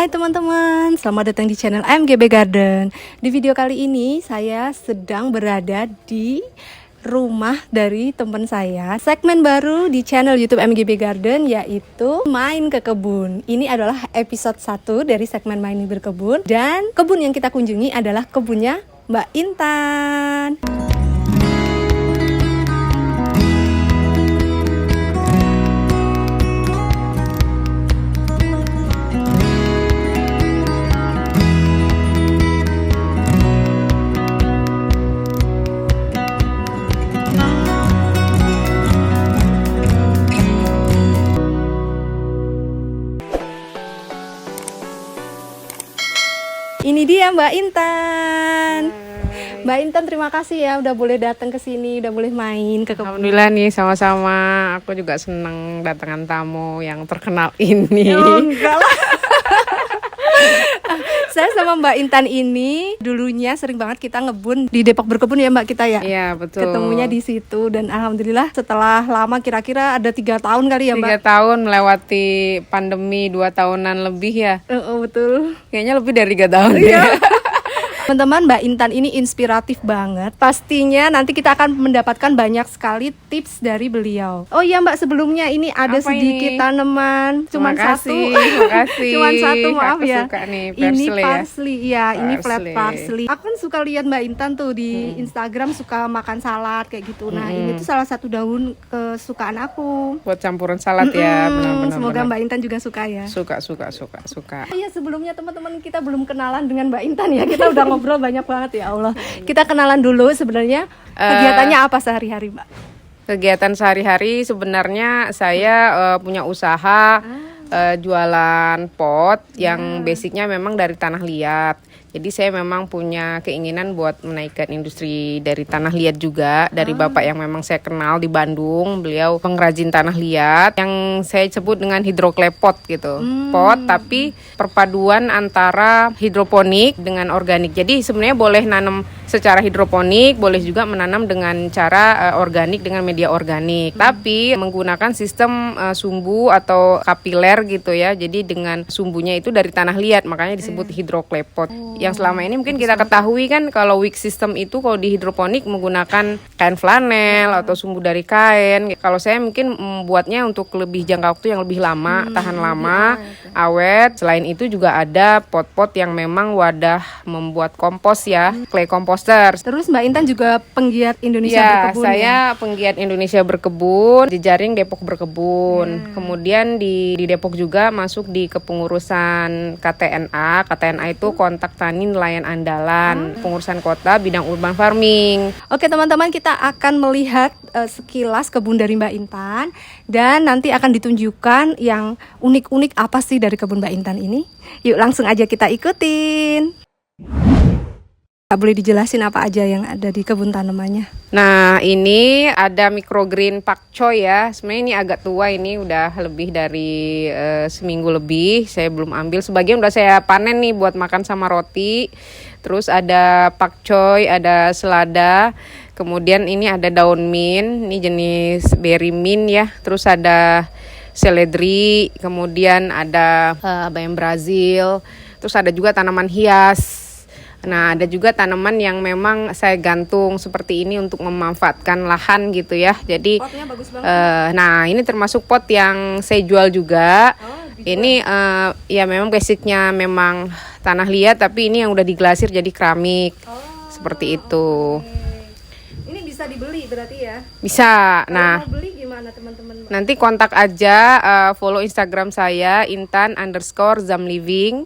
Hai teman-teman, selamat datang di channel AMGB Garden. Di video kali ini saya sedang berada di rumah dari teman saya. Segmen baru di channel YouTube AMGB Garden yaitu main ke kebun. Ini adalah episode 1 dari segmen main berkebun. Dan kebun yang kita kunjungi adalah kebunnya Mbak Intan. Ini dia Mbak Intan. Hai. Mbak Intan, terima kasih ya udah boleh datang ke sini, udah boleh main ke kebun. Alhamdulillah nih, sama-sama. Aku juga senang datangan tamu yang terkenal ini. Oh, enggak lah. Saya sama Mbak Intan ini dulunya sering banget kita ngebun di Depok Berkebun ya Mbak kita ya. Iya betul. Ketemunya di situ dan alhamdulillah setelah lama, kira-kira ada 3 tahun kali ya Mbak. 3 tahun melewati pandemi 2 tahunan lebih ya. Betul. Kayaknya lebih dari 3 tahun Iya. ya. Teman-teman, Mbak Intan ini inspiratif banget. Pastinya nanti kita akan mendapatkan banyak sekali tips dari beliau. Oh iya Mbak, sebelumnya ini ada Apa sedikit ini? tanaman. Cuman satu. Makasih. Cuman satu, maaf Aku ya. suka nih, Ini parsley parsley ya, ini flat Parsley. parsley. Aku kan suka lihat Mbak Intan tuh di Instagram suka makan salad kayak gitu. Nah, ini tuh salah satu daun kesukaan aku. Buat campuran salad ya, benar-benar. Semoga Mbak Intan juga suka ya. Suka. Iya, sebelumnya teman-teman kita belum kenalan dengan Mbak Intan ya. Kita udah ngobrol banyak banget ya Allah. Kita kenalan dulu sebenarnya kegiatannya apa sehari-hari Mbak? Kegiatan sehari-hari sebenarnya saya punya usaha jualan pot yang basicnya memang dari tanah liat. Jadi saya memang punya keinginan buat menaikkan industri dari tanah liat juga. Dari bapak yang memang saya kenal di Bandung, beliau pengrajin tanah liat yang saya sebut dengan hidroclay pot gitu. Pot tapi perpaduan antara hidroponik dengan organik. Jadi sebenarnya boleh nanam secara hidroponik, boleh juga menanam dengan cara organik dengan media organik. Tapi menggunakan sistem sumbu atau kapiler gitu ya. Jadi dengan sumbunya itu dari tanah liat, makanya disebut hidroclay pot. Yang selama ini mungkin kita ketahui kan kalau wick system itu kalau di hidroponik menggunakan kain flanel atau sumbu dari kain. Kalau saya mungkin membuatnya untuk lebih jangka waktu yang lebih lama, tahan lama, awet. Selain itu juga ada pot-pot yang memang wadah membuat kompos ya, clay composter. Terus Mbak Intan juga penggiat Indonesia Ya, Berkebun. saya penggiat Indonesia Berkebun, jejaring Depok Berkebun. Kemudian di Depok juga masuk di kepengurusan KTNA. KTNA itu kontak tani nelayan andalan, pengurusan kota bidang urban farming. Oke teman-teman, kita akan melihat sekilas kebun dari Mbak Intan dan nanti akan ditunjukkan yang unik-unik apa sih dari kebun Mbak Intan ini. Yuk langsung aja kita ikutin. Boleh dijelasin apa aja yang ada di kebun tanamannya? Nah, ini ada microgreen pakcoy ya. Sebenarnya ini agak tua, ini udah lebih dari seminggu lebih. Saya belum ambil, sebagian udah saya panen nih buat makan sama roti. Terus ada pakcoy, ada selada. Kemudian ini ada daun mint, ini jenis berry mint ya. Terus ada seledri, kemudian ada bayam Brazil. Terus ada juga tanaman hias. Nah, ada juga tanaman yang memang saya gantung seperti ini untuk memanfaatkan lahan gitu ya. Jadi, Potnya bagus banget. nah ini termasuk pot yang saya jual juga. Ini ya memang basicnya memang tanah liat, tapi ini yang udah diglasir jadi keramik seperti itu. Ini bisa dibeli berarti ya? Bisa. Kalau Nah, mau beli gimana teman-teman? nanti kontak aja, follow Instagram saya intan_zamliving.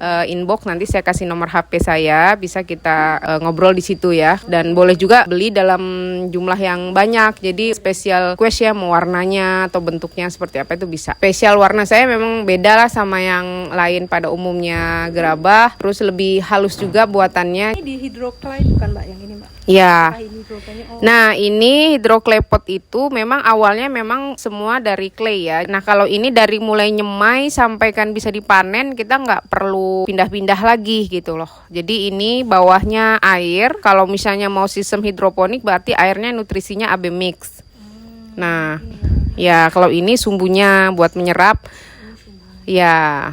Inbox, nanti saya kasih nomor HP saya, bisa kita ngobrol di situ ya. Dan boleh juga beli dalam jumlah yang banyak. Jadi spesial request ya, mau warnanya atau bentuknya seperti apa itu bisa. Spesial warna saya memang beda lah sama yang lain pada umumnya gerabah. Terus lebih halus juga buatannya. Ini di hidroclay bukan Mbak yang ini Mbak? Ya. Apa ini hidroclaynya? Oh. Nah, ini hidroclay pot itu memang awalnya memang semua dari clay ya. Nah, kalau ini dari mulai nyemai sampai kan bisa dipanen, kita nggak perlu pindah-pindah lagi gitu loh. Jadi ini bawahnya air. Kalau misalnya mau sistem hidroponik berarti airnya nutrisinya AB mix. Nah, ya kalau ini sumbunya buat menyerap. Ya,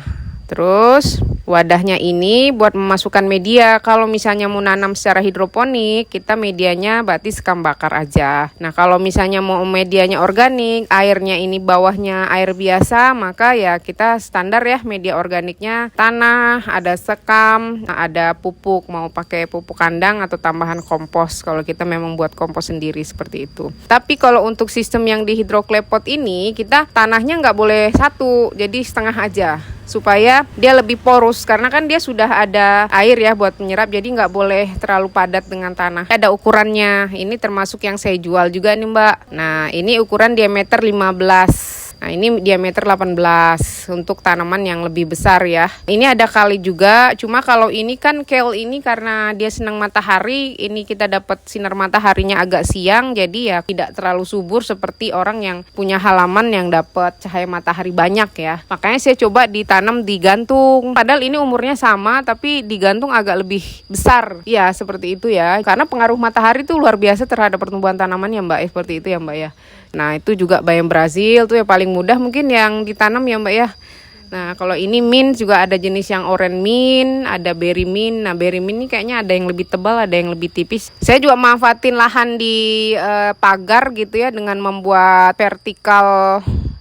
Terus wadahnya ini buat memasukkan media. Kalau misalnya mau nanam secara hidroponik, kita medianya berarti sekam bakar aja. Nah, kalau misalnya mau medianya organik, airnya ini bawahnya air biasa, maka ya kita standar ya media organiknya tanah, ada sekam, ada pupuk, mau pakai pupuk kandang atau tambahan kompos kalau kita memang buat kompos sendiri seperti itu. Tapi kalau untuk sistem yang di hidroklepot ini, kita tanahnya nggak boleh satu, jadi setengah aja supaya dia lebih porus karena kan dia sudah ada air ya buat menyerap, jadi nggak boleh terlalu padat dengan tanah. Ada ukurannya, ini termasuk yang saya jual juga nih Mbak. Nah ini ukuran diameter 15. Nah ini diameter 18 untuk tanaman yang lebih besar ya. Ini ada kali juga, cuma kalau ini kan kale ini karena dia senang matahari, ini kita dapat sinar mataharinya agak siang, jadi ya tidak terlalu subur seperti orang yang punya halaman yang dapat cahaya matahari banyak ya. Makanya saya coba ditanam di gantung. Padahal ini umurnya sama, tapi digantung agak lebih besar. Ya seperti itu ya. Karena pengaruh matahari itu luar biasa terhadap pertumbuhan tanaman ya Mbak. Seperti itu ya Mbak ya. Nah itu juga bayam Brazil tuh yang paling mudah mungkin yang ditanam ya Mbak ya. Nah kalau ini mint juga ada jenis yang orange mint, ada berry mint. Nah berry mint ini kayaknya ada yang lebih tebal, ada yang lebih tipis. Saya juga manfaatin lahan di pagar gitu ya dengan membuat vertikal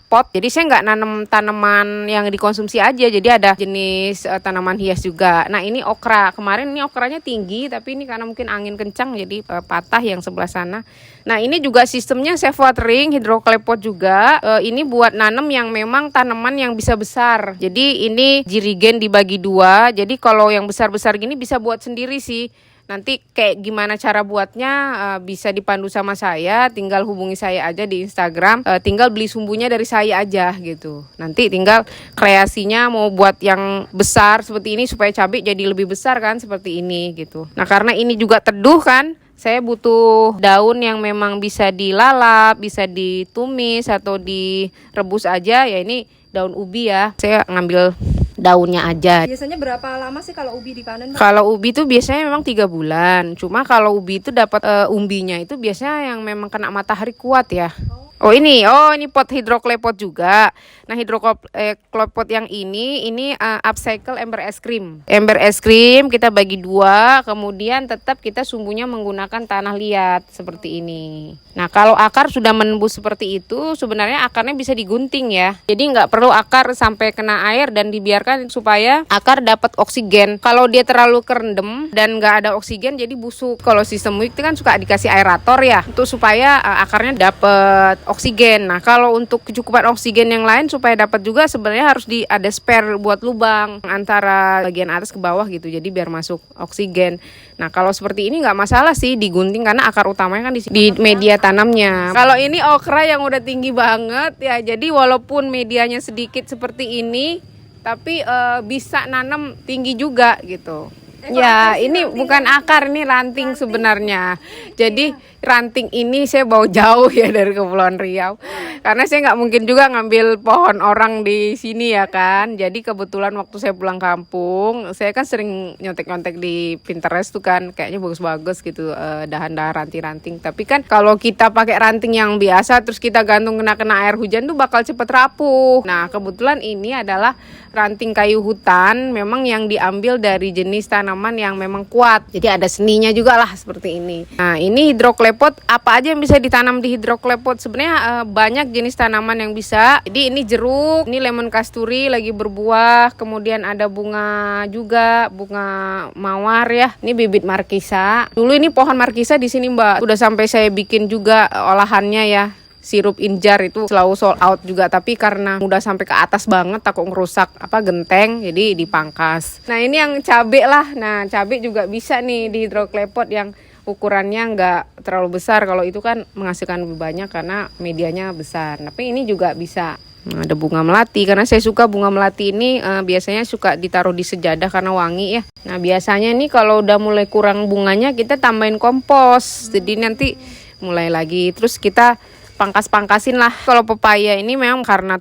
pot. Jadi saya nggak nanam tanaman yang dikonsumsi aja. Jadi ada jenis tanaman hias juga. Nah ini okra. Kemarin ini okranya tinggi, tapi ini karena mungkin angin kencang jadi patah yang sebelah sana. Nah ini juga sistemnya safe watering, hidroklepot juga. Ini buat nanam yang memang tanaman yang bisa besar. Jadi ini jirigen dibagi dua. Jadi kalau yang besar-besar gini bisa buat sendiri sih. Nanti kayak gimana cara buatnya bisa dipandu sama saya, tinggal hubungi saya aja di Instagram, tinggal beli sumbunya dari saya aja gitu. Nanti tinggal kreasinya mau buat yang besar seperti ini supaya cabai jadi lebih besar kan seperti ini gitu. Nah karena ini juga teduh kan, saya butuh daun yang memang bisa dilalap, bisa ditumis atau direbus aja. Ya ini daun ubi ya, saya ngambil daunnya aja. Biasanya berapa lama sih kalau ubi dipanen? Kalau ubi itu biasanya memang 3 bulan. Cuma kalau ubi itu dapat umbinya itu biasanya yang memang kena matahari kuat ya. Oh ini pot hidroklepot juga. Nah hidroklepot yang ini upcycle ember es krim. Ember es krim kita bagi dua, kemudian tetap kita sumbunya menggunakan tanah liat seperti ini. Nah kalau akar sudah menembus seperti itu, sebenarnya akarnya bisa digunting ya. Jadi nggak perlu akar sampai kena air dan dibiarkan supaya akar dapat oksigen. Kalau dia terlalu kerendam dan nggak ada oksigen jadi busuk. Kalau sistem WIC itu kan suka dikasih aerator ya, untuk supaya akarnya dapat oksigen. Nah kalau untuk kecukupan oksigen yang lain supaya dapat juga sebenarnya harus ada spare buat lubang antara bagian atas ke bawah gitu, jadi biar masuk oksigen. Nah kalau seperti ini nggak masalah sih digunting karena akar utamanya kan di media tanamnya. Kalau ini okra yang udah tinggi banget ya, jadi walaupun medianya sedikit seperti ini tapi bisa nanam tinggi juga gitu. Ya ini bukan akar, ini ranting sebenarnya. Jadi ranting ini saya bawa jauh ya dari Kepulauan Riau, karena saya nggak mungkin juga ngambil pohon orang di sini ya kan. Jadi kebetulan waktu saya pulang kampung, saya kan sering nyontek-nyontek di Pinterest tuh kan, kayaknya bagus-bagus gitu dahan-dahan ranting-ranting. Tapi kan kalau kita pakai ranting yang biasa terus kita gantung kena air hujan tuh bakal cepet rapuh. Nah kebetulan ini adalah ranting kayu hutan, memang yang diambil dari jenis tanaman yang memang kuat. Jadi ada seninya juga lah seperti ini. Nah ini hidroklepot, apa aja yang bisa ditanam di hidroklepot? Sebenarnya banyak jenis tanaman yang bisa. Jadi ini jeruk, ini lemon kasturi lagi berbuah, kemudian ada bunga juga, bunga mawar ya. Ini bibit markisa. Dulu ini pohon markisa di sini Mbak. Udah sampai saya bikin juga olahannya ya. Sirup injar itu selalu sold out juga, tapi karena udah sampai ke atas banget takut ngerusak genteng, jadi dipangkas. Nah ini yang cabai lah. Nah cabai juga bisa nih di hidroklepot yang ukurannya nggak terlalu besar. Kalau itu kan menghasilkan lebih banyak karena medianya besar. Tapi ini juga bisa. Nah, ada bunga melati, karena saya suka bunga melati ini biasanya suka ditaruh di sejadah karena wangi ya. Nah biasanya nih kalau udah mulai kurang bunganya kita tambahin kompos, jadi nanti mulai lagi. Terus kita pangkas-pangkasin lah. Kalau pepaya ini memang karena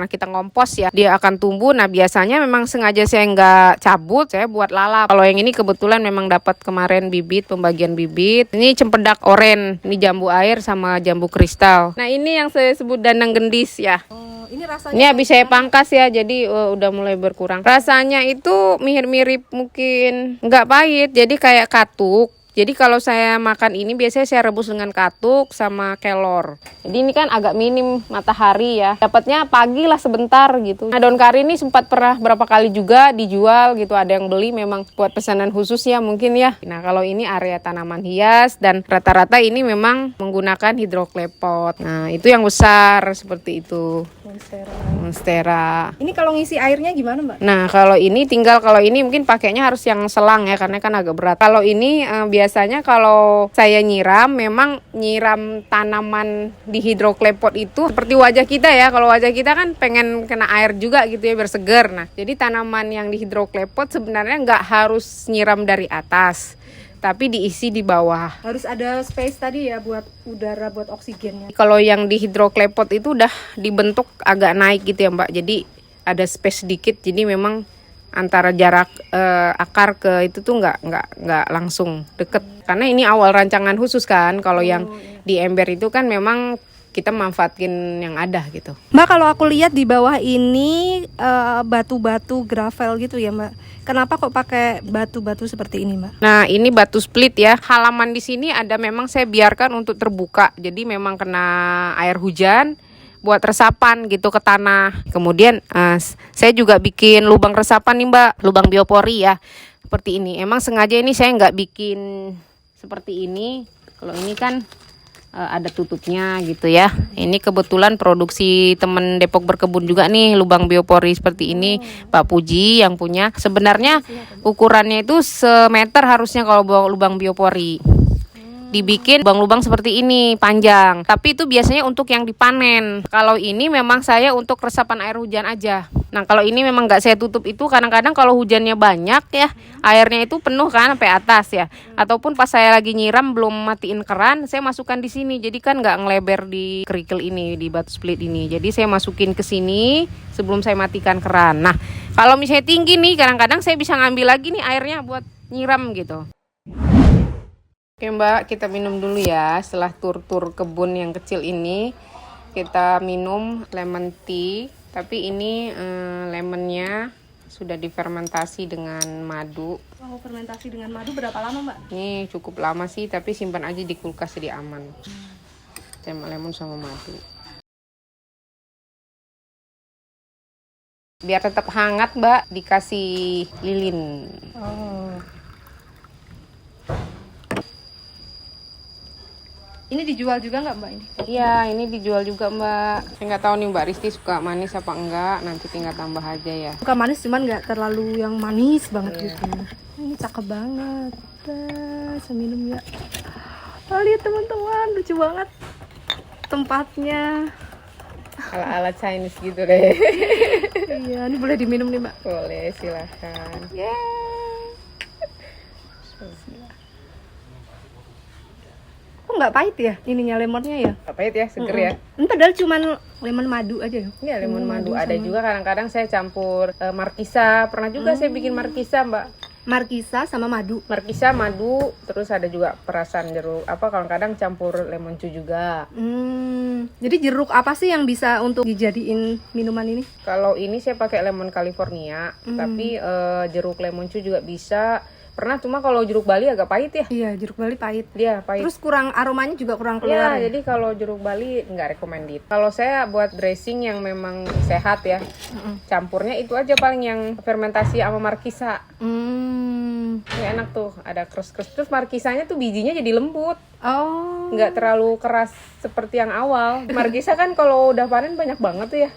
kita ngompos ya, dia akan tumbuh. Nah biasanya memang sengaja saya nggak cabut, saya buat lalap. Kalau yang ini kebetulan memang dapat kemarin bibit, pembagian bibit. Ini cempedak oren, ini jambu air sama jambu kristal. Nah ini yang saya sebut dandang gendis ya. Ini rasanya Ini habis saya pangkas ya, jadi udah mulai berkurang. Rasanya itu mirip-mirip, mungkin nggak pahit, jadi kayak katuk. Jadi kalau saya makan ini biasanya saya rebus dengan katuk sama kelor. Jadi ini kan agak minim matahari ya. Dapatnya pagi lah sebentar gitu. Nah daun kari ini sempat pernah berapa kali juga dijual gitu. Ada yang beli memang buat pesanan khusus ya mungkin ya. Nah kalau ini area tanaman hias dan rata-rata ini memang menggunakan hidroklepot. Nah itu yang besar seperti itu. Monstera. Ini kalau ngisi airnya gimana Mbak? Nah kalau ini mungkin pakainya harus yang selang ya karena kan agak berat. Kalau ini biasanya kalau saya nyiram memang nyiram tanaman di hidroklepot itu seperti wajah kita ya. Kalau wajah kita kan pengen kena air juga gitu ya biar seger. Nah jadi tanaman yang di hidroklepot sebenarnya nggak harus nyiram dari atas, tapi diisi di bawah. Harus ada space tadi ya buat udara, buat oksigennya. Kalau yang di hidroklepot itu udah dibentuk agak naik gitu ya Mbak. Jadi ada space sedikit. Jadi memang antara jarak akar ke itu tuh nggak langsung deket. Karena ini awal rancangan khusus kan. Kalau yang di ember itu kan memang kita manfaatin yang ada gitu. Mbak kalau aku lihat di bawah ini batu-batu gravel gitu ya Mbak. Kenapa kok pakai batu-batu seperti ini Mbak? Nah ini batu split ya. Halaman di sini ada memang saya biarkan untuk terbuka. Jadi memang kena air hujan buat resapan gitu ke tanah. Kemudian saya juga bikin lubang resapan nih Mbak, lubang biopori ya. Seperti ini. Emang sengaja ini saya nggak bikin seperti ini. Kalau ini kan ada tutupnya gitu ya. Ini kebetulan produksi temen Depok Berkebun juga nih, lubang biopori seperti ini, Pak Puji yang punya. Sebenarnya ukurannya itu semeter harusnya kalau lubang biopori. Dibikin lubang-lubang seperti ini panjang, tapi itu biasanya untuk yang dipanen. Kalau ini memang saya untuk resapan air hujan aja. Nah kalau ini memang nggak saya tutup itu, kadang-kadang kalau hujannya banyak ya airnya itu penuh kan sampai atas ya, ataupun pas saya lagi nyiram belum matiin keran saya masukkan di sini, jadi kan nggak ngeleber di kerikil ini, di batu split ini. Jadi saya masukin ke sini sebelum saya matikan keran. Nah kalau misalnya tinggi nih kadang-kadang saya bisa ngambil lagi nih airnya buat nyiram gitu. Oke Mbak, kita minum dulu ya. Setelah tur-tur kebun yang kecil ini, kita minum lemon tea. Tapi ini lemonnya sudah difermentasi dengan madu. Oh, fermentasi dengan madu berapa lama Mbak? Ini cukup lama sih, tapi simpan aja di kulkas jadi aman. Lemon sama madu. Biar tetap hangat Mbak, dikasih lilin. Oh. Ini dijual juga nggak Mbak ini? Iya, ini dijual juga Mbak. Saya nggak tahu nih Mbak Risti suka manis apa enggak. Nanti tinggal tambah aja ya. Suka manis cuman nggak terlalu yang manis banget gitu. Ini cakep banget. Saya minum ya. Oh, lihat teman-teman, lucu banget tempatnya. Ala-ala Chinese gitu deh. Iya, ini boleh diminum nih Mbak. Boleh, silahkan. Kok nggak pahit ya ininya lemonnya ya? Nggak pahit ya, seger ya. Ini padahal cuman lemon madu aja ya? Iya, lemon madu. Ada juga kadang-kadang saya campur markisa. Pernah juga saya bikin markisa Mbak. Markisa sama madu. Markisa, madu, terus ada juga perasan jeruk. Kadang-kadang campur lemon cu juga. Jadi jeruk apa sih yang bisa untuk dijadiin minuman ini? Kalau ini saya pakai lemon California, tapi jeruk lemon cu juga bisa. Pernah, cuma kalau jeruk Bali agak pahit ya. Iya, jeruk Bali pahit. Dia pahit. Terus kurang aromanya juga kurang keluar. Ya, jadi kalau jeruk Bali nggak recommended. Kalau saya buat dressing yang memang sehat ya, campurnya itu aja paling yang fermentasi sama markisa. Ya, enak tuh, ada crust-crust. Terus markisanya tuh bijinya jadi lembut. Oh. Nggak terlalu keras seperti yang awal. Markisa kan kalau udah panen banyak banget tuh ya.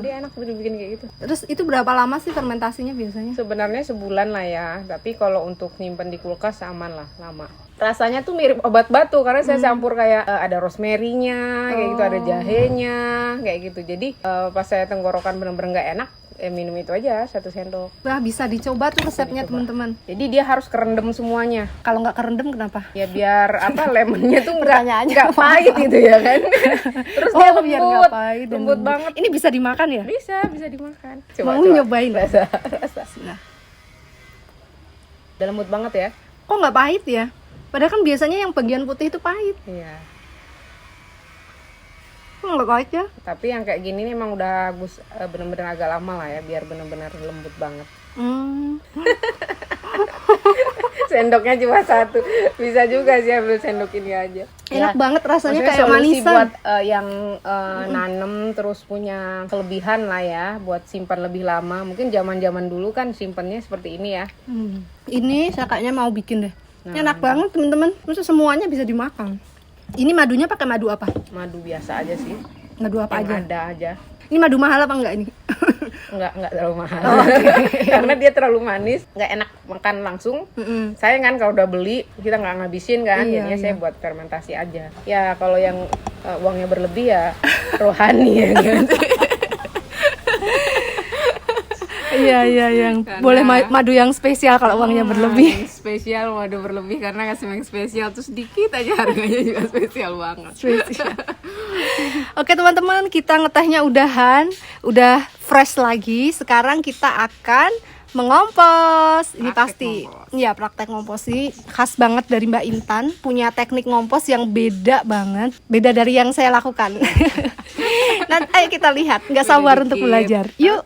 Jadi enak dibikin kayak gitu. Terus itu berapa lama sih fermentasinya biasanya? Sebenarnya sebulan lah ya. Tapi kalau untuk nyimpen di kulkas aman lah, lama. Rasanya tuh mirip obat batu karena saya campur kayak ada rosemary-nya, kayak gitu, ada jahenya, kayak gitu. Jadi pas saya tenggorokan bener-bener nggak enak, minum itu aja 1 sendok. Wah, bisa dicoba tuh resepnya teman-teman. Jadi dia harus kerendam semuanya. Kalau nggak kerendam kenapa? Ya biar lemonnya tuh Pertanyaannya nggak pahit gitu ya kan. Terus dia biar nggak lembut, pahit dan lembut banget. Ini bisa dimakan ya? Bisa dimakan. Mau nyobain? Rasa. Nah. Udah lembut banget ya. Kok nggak pahit ya? Padahal kan biasanya yang bagian putih itu pahit. Iya. Kok nggak pahit ya? Tapi yang kayak gini nih emang udah bener-bener agak lama lah ya, biar bener-bener lembut banget. Sendoknya cuma 1, bisa juga sih ambil sendok ini aja. Enak banget rasanya, Maksudnya kayak solusi manisan. buat yang nanem terus punya kelebihan lah ya, buat simpan lebih lama. Mungkin zaman-zaman dulu kan simpannya seperti ini ya. Ini saya kayaknya mau bikin deh. Enak banget teman-teman. Maksudnya semuanya bisa dimakan. Ini madunya pakai madu apa? Madu biasa aja sih. Madu apa Yang aja? ada aja. Ini madu mahal apa enggak ini? Enggak terlalu mahal. Karena dia terlalu manis, nggak enak makan langsung. Sayang kan kalau udah beli kita nggak ngabisin kan. Iya, Jadinya saya buat fermentasi aja. Ya kalau yang uangnya berlebih ya rohani ya kan. Iya, yang boleh madu yang spesial kalau uangnya berlebih. Spesial, madu berlebih karena kasih yang spesial tuh sedikit aja harganya juga spesial banget. Spesial. Oke teman-teman, kita ngetehnya udah fresh lagi. Sekarang kita akan mengompos. Ini pasti ya praktek ngompos sih khas banget dari Mbak Intan. Punya teknik ngompos yang beda banget, beda dari yang saya lakukan. Nanti ayo kita lihat, nggak sabar untuk belajar. Yuk.